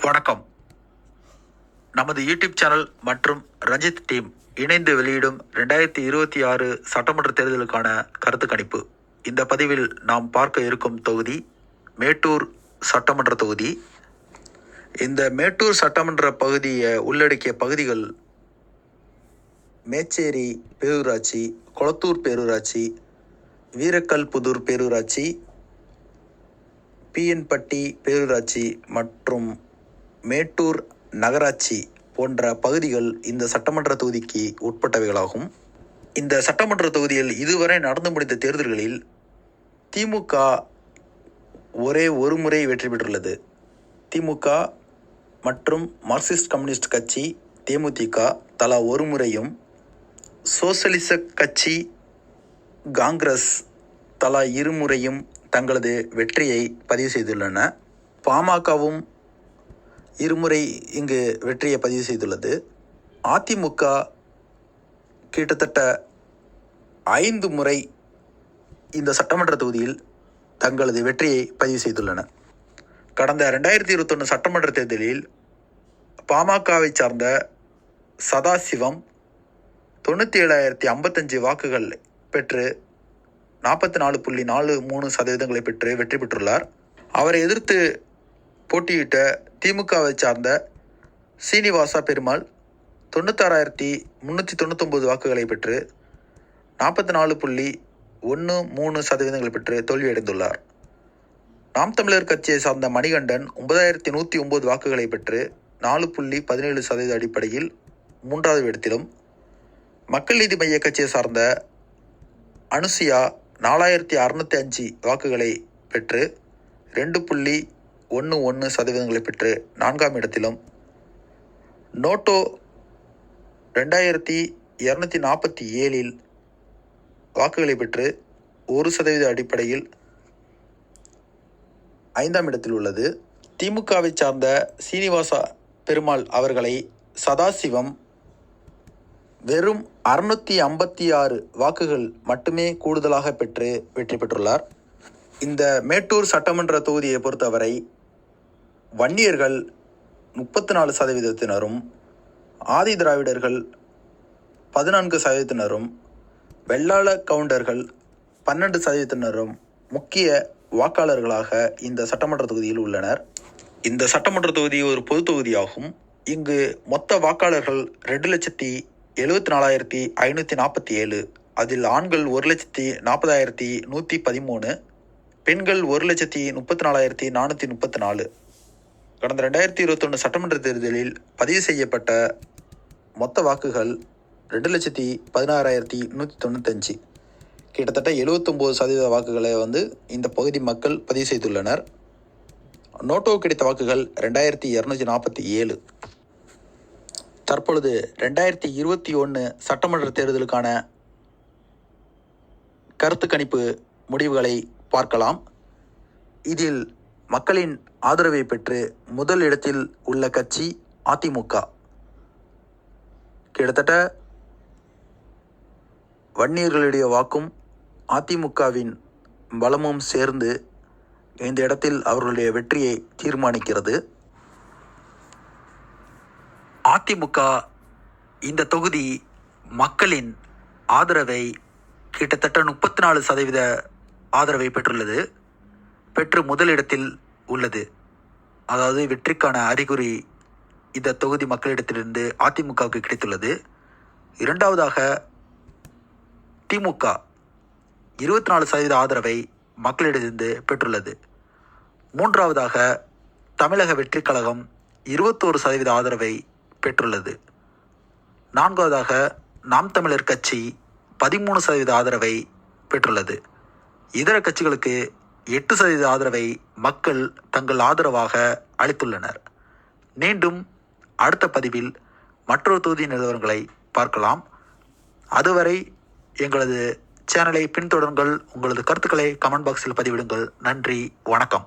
வணக்கம். நமது YouTube channel மற்றும் ரஞ்சித் டீம் இணைந்து வெளியிடும் 2026 சட்டமன்ற தேர்தலுக்கான கருத்து கணிப்பு. இந்த பதிவில் நாம் பார்க்க இருக்கும் தொகுதி மேட்டூர் சட்டமன்ற தொகுதி. இந்த மேட்டூர் சட்டமன்ற பகுதியை உள்ளடக்கிய பகுதிகள் மேச்சேரி பேரூராட்சி, கொளத்தூர் பேரூராட்சி, வீரக்கல்புதூர் பேரூராட்சி, பிஎன்பட்டி பேரூராட்சி மற்றும் மேட்டூர் நகராட்சி போன்ற பகுதிகள் இந்த சட்டமன்ற தொகுதிக்கு உட்பட்டவைகளாகும். இந்த சட்டமன்ற தொகுதியில் இதுவரை நடந்து முடிந்த தேர்தல்களில் திமுக ஒரே ஒரு முறை வெற்றி பெற்றுள்ளது. திமுக மற்றும் மார்க்சிஸ்ட் கம்யூனிஸ்ட் கட்சி தேமுதிக தலா ஒரு முறையும், சோசலிச கட்சி காங்கிரஸ் தலா இருமுறையும் தங்களது வெற்றியை பதிவு செய்துள்ளன. பாமகவும் இருமுறை இங்கு வெற்றியை பதிவு செய்துள்ளது. அதிமுக கிட்டத்தட்ட 5 முறை இந்த சட்டமன்ற தொகுதியில் தங்களது வெற்றியை பதிவு செய்துள்ளன. கடந்த 2021 சட்டமன்ற தேர்தலில் பாமகவை சார்ந்த சதாசிவம் 97,055 வாக்குகள் பெற்று 44.43% பெற்று வெற்றி பெற்றுள்ளார். அவரை எதிர்த்து போட்டியிட்ட திமுகவை சார்ந்த சீனிவாசா பெருமாள் 96,399 வாக்குகளை பெற்று 44.13% பெற்று தோல்வியடைந்துள்ளார். நாம் தமிழர் கட்சியை சார்ந்த மணிகண்டன் 9,109 வாக்குகளை பெற்று 4.17% அடிப்படையில் 3வது இடத்திலும், மக்கள் நீதி மைய கட்சியை சார்ந்த அனுசியா 4,605 வாக்குகளை பெற்று 2.11% பெற்று 4ஆம் இடத்திலும், நோட்டோ 2,247 வாக்குகளை பெற்று 1% அடிப்படையில் 5ஆம் இடத்தில் உள்ளது. திமுகவை சார்ந்த சீனிவாசா பெருமாள் அவர்களை சதாசிவம் வெறும் 656 வாக்குகள் மட்டுமே கூடுதலாக பெற்று வெற்றி பெற்றுள்ளார். இந்த மேட்டூர் சட்டமன்ற தொகுதியை பொறுத்தவரை வன்னியர்கள் 34%, ஆதி திராவிடர்கள் 14%, வெள்ளாள கவுண்டர்கள் 12% முக்கிய வாக்காளர்களாக இந்த சட்டமன்ற தொகுதியில் உள்ளனர். இந்த சட்டமன்ற தொகுதி ஒரு பொது தொகுதியாகும். இங்கு மொத்த வாக்காளர்கள் 2,74,547. அதில் ஆண்கள் 1,40,113, பெண்கள் 1,34,434. கடந்த 2021 சட்டமன்ற தேர்தலில் பதிவு செய்யப்பட்ட மொத்த வாக்குகள் 2,16,195. கிட்டத்தட்ட 79% வாக்குகளை இந்த பகுதி மக்கள் பதிவு செய்துள்ளனர். நோட்டோ கிடைத்த வாக்குகள் 2,247. தற்பொழுது 2021 சட்டமன்ற தேர்தலுக்கான கருத்து கணிப்பு முடிவுகளை பார்க்கலாம். இதில் மக்களின் ஆதரவை பெற்று முதல் இடத்தில் உள்ள கட்சி அதிமுக. கிட்டத்தட்ட வன்னியர்களுடைய வாக்கும் அதிமுகவின் பலமும் சேர்ந்து இந்த இடத்தில் அவர்களுடைய வெற்றியை தீர்மானிக்கிறது. அதிமுக இந்த தொகுதி மக்களின் ஆதரவை கிட்டத்தட்ட 34% ஆதரவை பெற்றுள்ளது. பெற்று முதலிடத்தில் உள்ளது. அதாவது வெற்றிக்கான அறிகுறி இந்த தொகுதி மக்களிடத்திலிருந்து அதிமுகவுக்கு கிடைத்துள்ளது. இரண்டாவதாக திமுக 24% ஆதரவை மக்களிடத்திலிருந்து பெற்றுள்ளது. மூன்றாவதாக தமிழக வெற்றிக் கழகம் 21% ஆதரவை பெற்றுள்ளது. நான்காவதாக நாம் தமிழர் கட்சி 13% ஆதரவை பெற்றுள்ளது. இதர கட்சிகளுக்கு 8% ஆதரவை மக்கள் தங்கள் ஆதரவாக அளித்துள்ளனர். மீண்டும் அடுத்த பதிவில் மற்றொரு தொகுதி நிலவரங்களை பார்க்கலாம். அதுவரை எங்களது சேனலை பின்தொடருங்கள். உங்களது கருத்துக்களை கமெண்ட் பாக்ஸில் பதிவிடுங்கள். நன்றி, வணக்கம்.